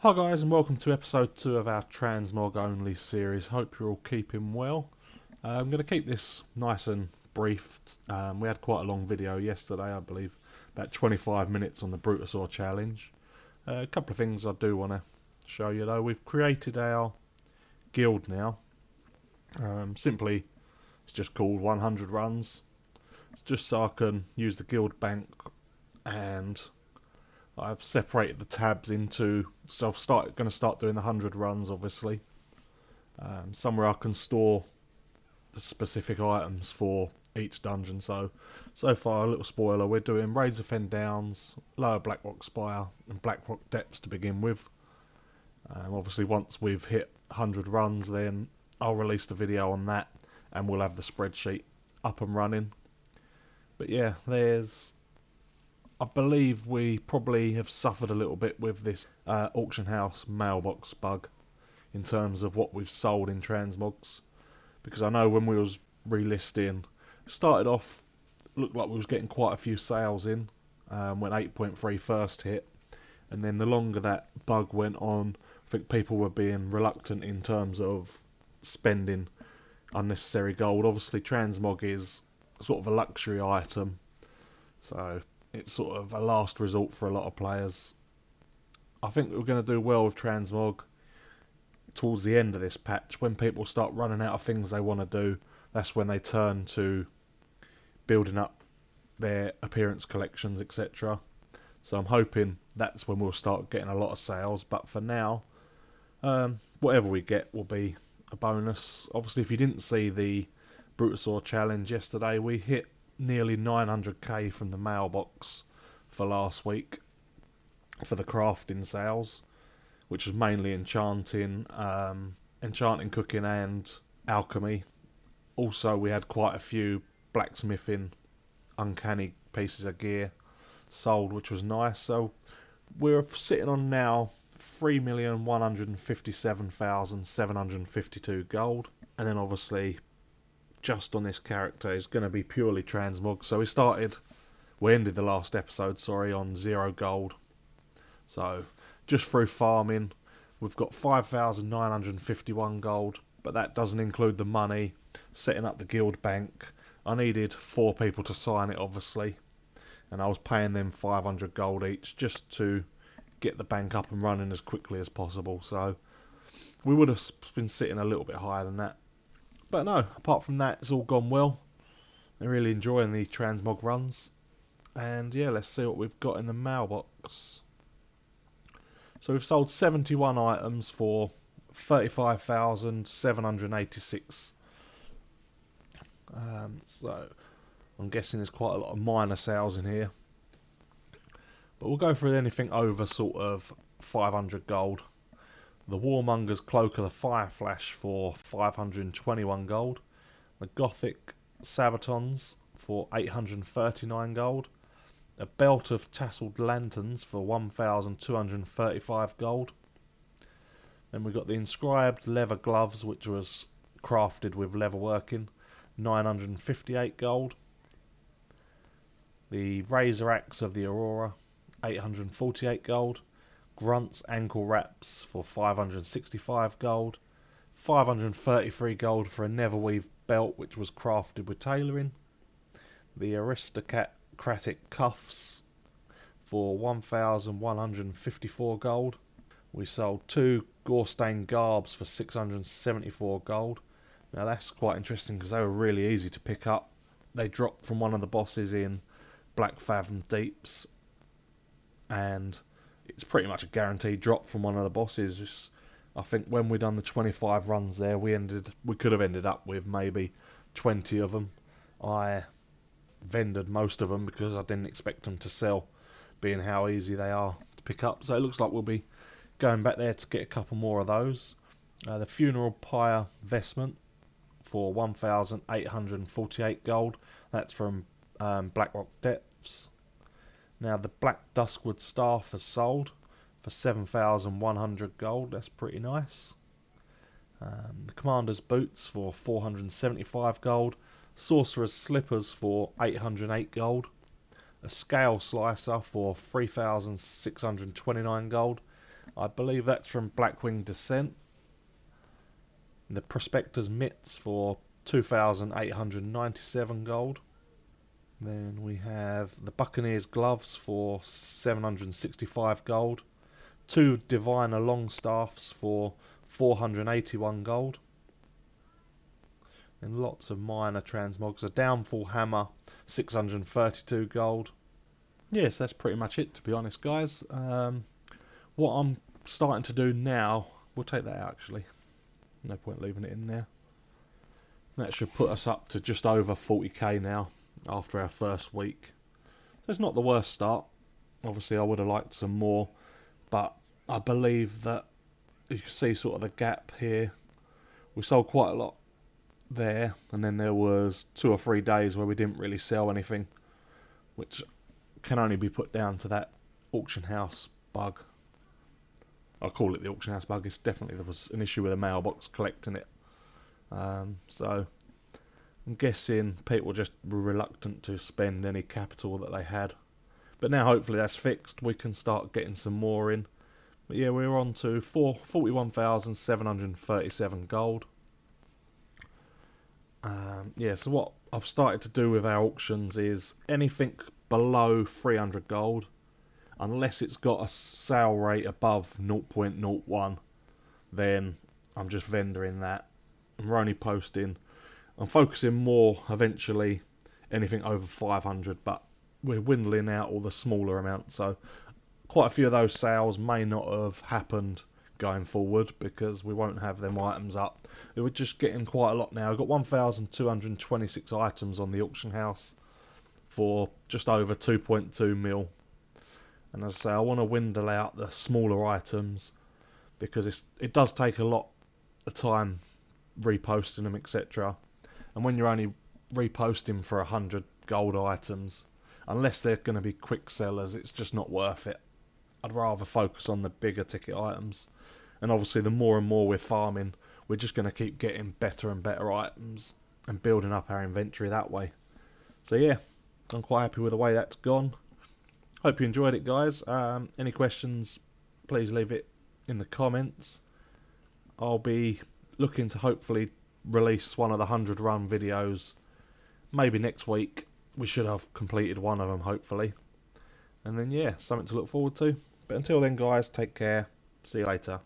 Hi guys, and welcome to episode 2 of our Transmog Only series. Hope you're all keeping well. I'm going to keep this nice and brief. We had quite a long video yesterday, I believe, about 25 minutes on the Brutasaur challenge. A couple of things I do want to show you though. We've created our guild now. Simply, it's just called 100 runs. It's just so I can use the guild bank, and I've separated the tabs into, so I'm going to start doing the 100 runs obviously. Somewhere I can store the specific items for each dungeon. So far, a little spoiler, we're doing Razor Fen Downs, Lower Blackrock Spire and Blackrock Depths to begin with. Obviously once we've hit 100 runs, then I'll release the video on that and we'll have the spreadsheet up and running. But yeah, I believe we probably have suffered a little bit with this auction house mailbox bug in terms of what we've sold in transmogs, because I know when we was relisting, started off, looked like we was getting quite a few sales in when 8.3 first hit, and then the longer that bug went on, I think people were being reluctant in terms of spending unnecessary gold. Obviously transmog is sort of a luxury item, so it's sort of a last resort for a lot of players. I think we're going to do well with transmog towards the end of this patch. When people start running out of things they want to do, that's when they turn to building up their appearance collections, etc. So I'm hoping that's when we'll start getting a lot of sales. But for now, whatever we get will be a bonus. Obviously, if you didn't see the Brutasaur challenge yesterday, we hit nearly 900k from the mailbox for last week for the crafting sales, which was mainly enchanting, cooking and alchemy. Also we had quite a few blacksmithing uncanny pieces of gear sold, which was nice. So we're sitting on now 3,157,752 gold, and then obviously just on this character is going to be purely transmog. So we ended the last episode, on 0 gold. So just through farming, we've got 5,951 gold, but that doesn't include the money setting up the guild bank. I needed 4 people to sign it obviously, and I was paying them 500 gold each just to get the bank up and running as quickly as possible. So we would have been sitting a little bit higher than that. But no, apart from that, it's all gone well. I'm really enjoying the transmog runs. And yeah, let's see what we've got in the mailbox. So we've sold 71 items for 35,786. So I'm guessing there's quite a lot of minor sales in here. But we'll go through anything over sort of 500 gold. The Warmonger's Cloak of the Fire Flash for 521 gold. The Gothic Sabatons for 839 gold. A Belt of Tasselled Lanterns for 1,235 gold. Then we got the Inscribed Leather Gloves, which was crafted with leather working, 958 gold. The Razor Axe of the Aurora, 848 gold. Grunt's Ankle Wraps for 565 gold. 533 gold for a Neverweave belt, which was crafted with tailoring. The Aristocratic Cuffs for 1,154 gold. We sold 2 Gorestained Garbs for 674 gold. Now that's quite interesting because they were really easy to pick up. They dropped from one of the bosses in Black Fathom Deeps, and it's pretty much a guaranteed drop from one of the bosses. I think when we done the 25 runs there, we could have ended up with maybe 20 of them. I vendored most of them because I didn't expect them to sell, being how easy they are to pick up. So it looks like we'll be going back there to get a couple more of those. The Funeral Pyre Vestment for 1,848 gold. That's from Blackrock Depths. Now the Black Duskwood Staff has sold for 7,100 gold. That's pretty nice. The Commander's Boots for 475 gold. Sorcerer's Slippers for 808 gold. A Scale Slicer for 3,629 gold. I believe that's from Blackwing Descent. The Prospector's Mitts for 2,897 gold. Then we have the Buccaneer's Gloves for 765 gold. 2 Diviner Longstaffs for 481 gold. And lots of minor transmogs. A Downfall Hammer, 632 gold. Yes, that's pretty much it, to be honest, guys. What I'm starting to do now, we'll take that out actually. No point leaving it in there. That should put us up to just over 40k now after our first week. So it's not the worst start. Obviously I would have liked some more, but I believe that you can see sort of the gap here. We sold quite a lot there, and then there was 2 or 3 days where we didn't really sell anything, which can only be put down to that auction house bug. I call it the auction house bug. It's definitely, there was an issue with the mailbox collecting it. So I'm guessing people just were reluctant to spend any capital that they had. But now hopefully that's fixed. We can start getting some more in. But yeah, we're on to 41,737 gold. Yeah, so what I've started to do with our auctions is anything below 300 gold, unless it's got a sale rate above 0.01, then I'm just vendoring that. And we're only posting, I'm focusing more eventually anything over 500, but we're dwindling out all the smaller amounts, so quite a few of those sales may not have happened going forward because we won't have them items up. We're just getting quite a lot now. I've got 1,226 items on the auction house for just over 2.2 mil. And as I say, I want to dwindle out the smaller items because it does take a lot of time reposting them, etc. And when you're only reposting for 100 gold items, unless they're going to be quick sellers, it's just not worth it. I'd rather focus on the bigger ticket items. And obviously the more and more we're farming, we're just going to keep getting better and better items and building up our inventory that way. So yeah, I'm quite happy with the way that's gone. Hope you enjoyed it, guys. Any questions, please leave it in the comments. I'll be looking to hopefully release one of the 100 run videos maybe next week. We should have completed one of them hopefully. And then yeah, something to look forward to. But until then, guys, take care. See you later.